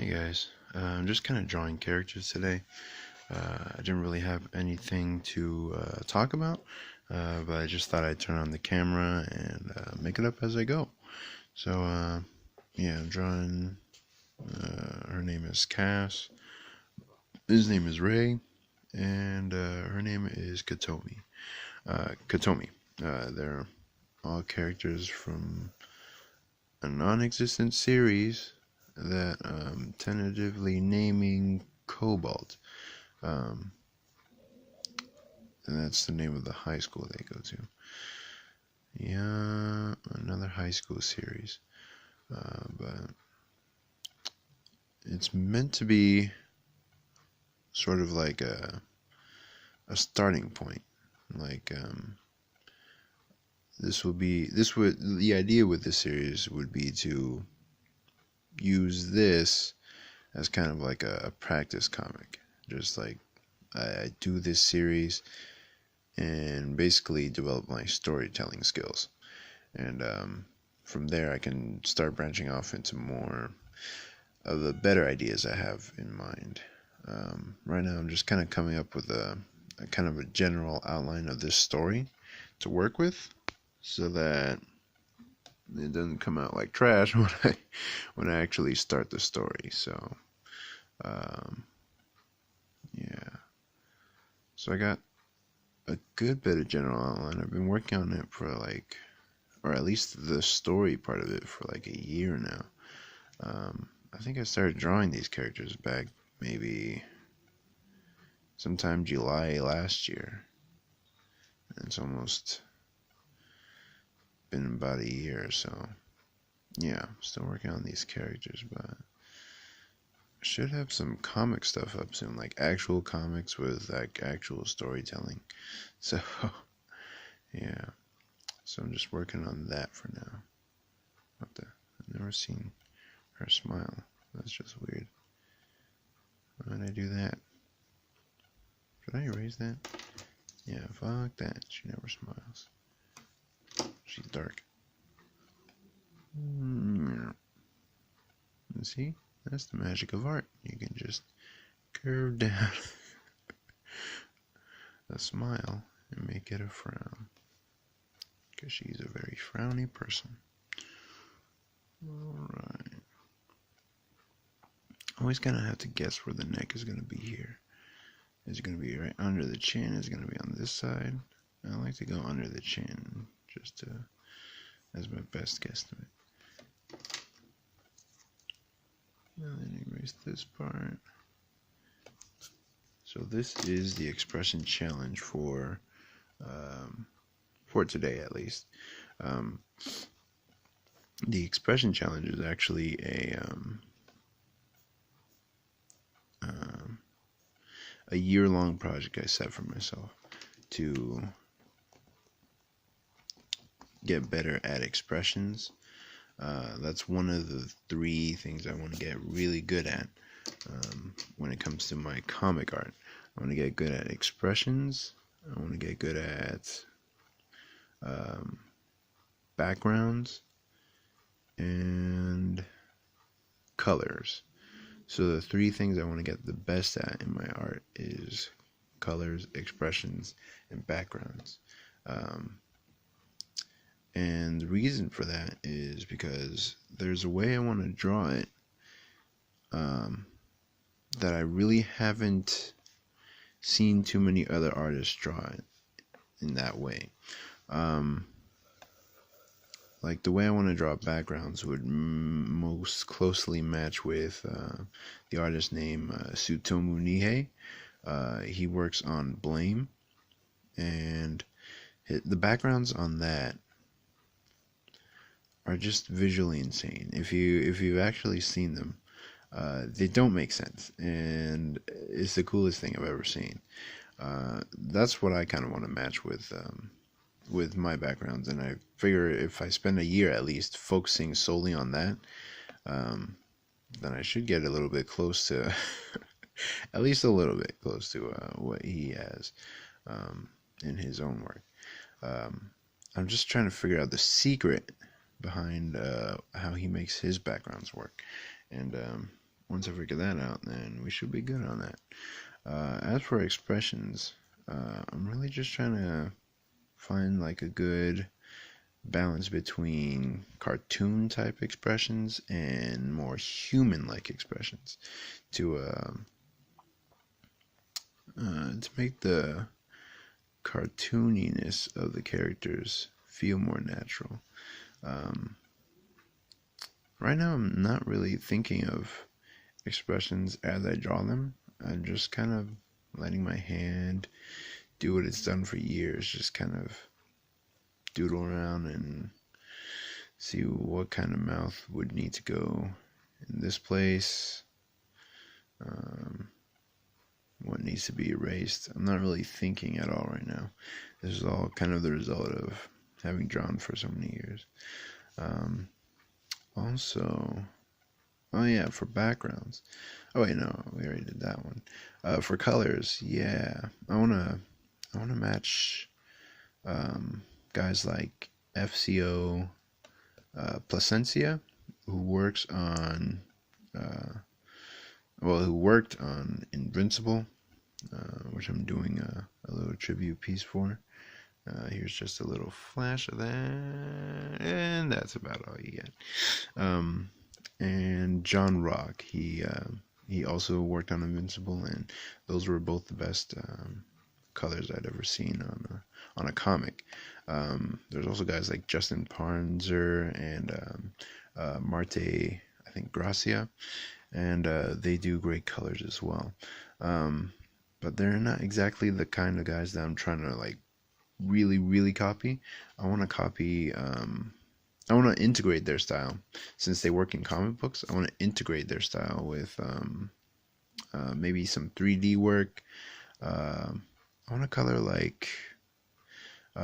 Hey guys, I'm just kind of drawing characters today. I didn't really have anything to talk about, but I just thought I'd turn on the camera and make it up as I go. So, yeah, I'm drawing. Her name is Cass. His name is Ray, and her name is Katomi. Katomi. They're all characters from a non-existent series that tentatively naming Cobalt. Um, and that's the name of the high school they go to. Yeah, another high school series. But it's meant to be sort of like a starting point. Like the idea with this series would be to use this as kind of like a practice comic. Just like I do this series and basically develop my storytelling skills. And from there, I can start branching off into more of the better ideas I have in mind. Right now, I'm just kind of coming up with a kind of a general outline of this story to work with, so that it doesn't come out like trash when I actually start the story. So, yeah. So I got a good bit of general outline. I've been working on it for like, or at least the story part of it, for like a year now. I think I started drawing these characters back maybe sometime July last year. And it's almost been about a year, so yeah, still working on these characters, but I should have some comic stuff up soon, like actual comics with like actual storytelling. So yeah, so I'm just working on that for now. What the? I've never seen her smile. That's just weird. Why did I do that? Should I erase that? Yeah, fuck that. She never smiles. She's dark. And see? That's the magic of art. You can just curve down a smile and make it a frown. Because she's a very frowny person. Alright. Always gonna have to guess where the neck is gonna be here. Is it gonna be right under the chin? Is it gonna be on this side? I like to go under the chin, just to, as my best guesstimate. And then erase this part. So this is the expression challenge for today, at least. The expression challenge is actually a year-long project I set for myself to get better at expressions. That's one of the 3 things I want to get really good at when it comes to my comic art. I want to get good at expressions. I want to get good at backgrounds and colors. So the 3 things I want to get the best at in my art is colors, expressions, and backgrounds. And the reason for that is because there's a way I want to draw it that I really haven't seen too many other artists draw it in that way. Like the way I want to draw backgrounds would most closely match with the artist name Tsutomu Nihei. He works on Blame, and the backgrounds on that are just visually insane. If you've actually seen them, they don't make sense, and it's the coolest thing I've ever seen. That's what I kind of want to match with my backgrounds, and I figure if I spend a year at least focusing solely on that, then I should get a little bit close to, at least a little bit close to what he has in his own work. I'm just trying to figure out the secret behind how he makes his backgrounds work, and once I figure that out, then we should be good on that. As for expressions, I'm really just trying to find like a good balance between cartoon type expressions and more human like expressions to make the cartooniness of the characters feel more natural. Um, right now, I'm not really thinking of expressions as I draw them. I'm just kind of letting my hand do what it's done for years, just kind of doodle around and see what kind of mouth would need to go in this place, um, what needs to be erased. I'm not really thinking at all right now. This is all kind of the result of having drawn for so many years. Also, oh yeah, for backgrounds. Oh wait, no, we already did that one. For colors, yeah, I wanna match guys like FCO Placencia, who works on who worked on Invincible, which I'm doing a little tribute piece for. Here's just a little flash of that, and that's about all you get. And John Rock, he also worked on Invincible, and those were both the best colors I'd ever seen on a comic. There's also guys like Justin Parnzer and Marte, I think Gracia, and they do great colors as well. But they're not exactly the kind of guys that I'm trying to like really copy. I want to copy. I want to integrate their style, since they work in comic books. I want to integrate their style with maybe some 3D work. I want to color like.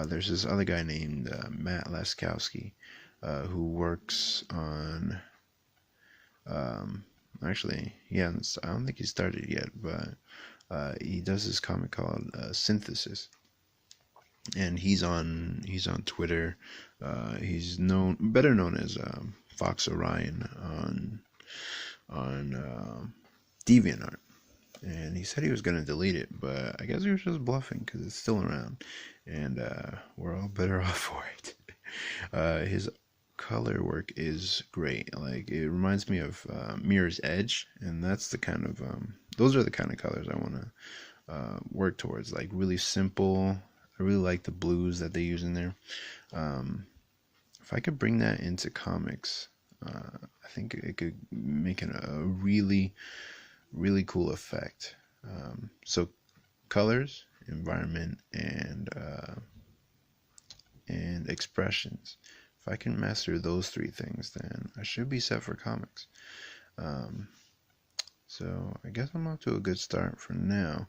There's this other guy named Matt Laskowski, who works on. Actually, yeah, I don't think he started yet, but he does this comic called Synthesis, and he's on Twitter. He's better known as Fox Orion on DeviantArt, and he said he was gonna delete it, but I guess he was just bluffing because it's still around, and we're all better off for it. His color work is great. Like, it reminds me of Mirror's Edge, and that's the kind of those are the kind of colors I want to work towards. Like, really simple. I really like the blues that they use in there. If I could bring that into comics, I think it could make it a really cool effect. So colors, environment, and expressions. If I can master those three things, then I should be set for comics. So I guess I'm off to a good start for now.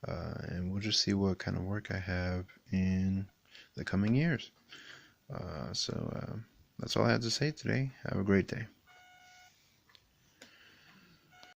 And we'll just see what kind of work I have in the coming years. So that's all I had to say today. Have a great day.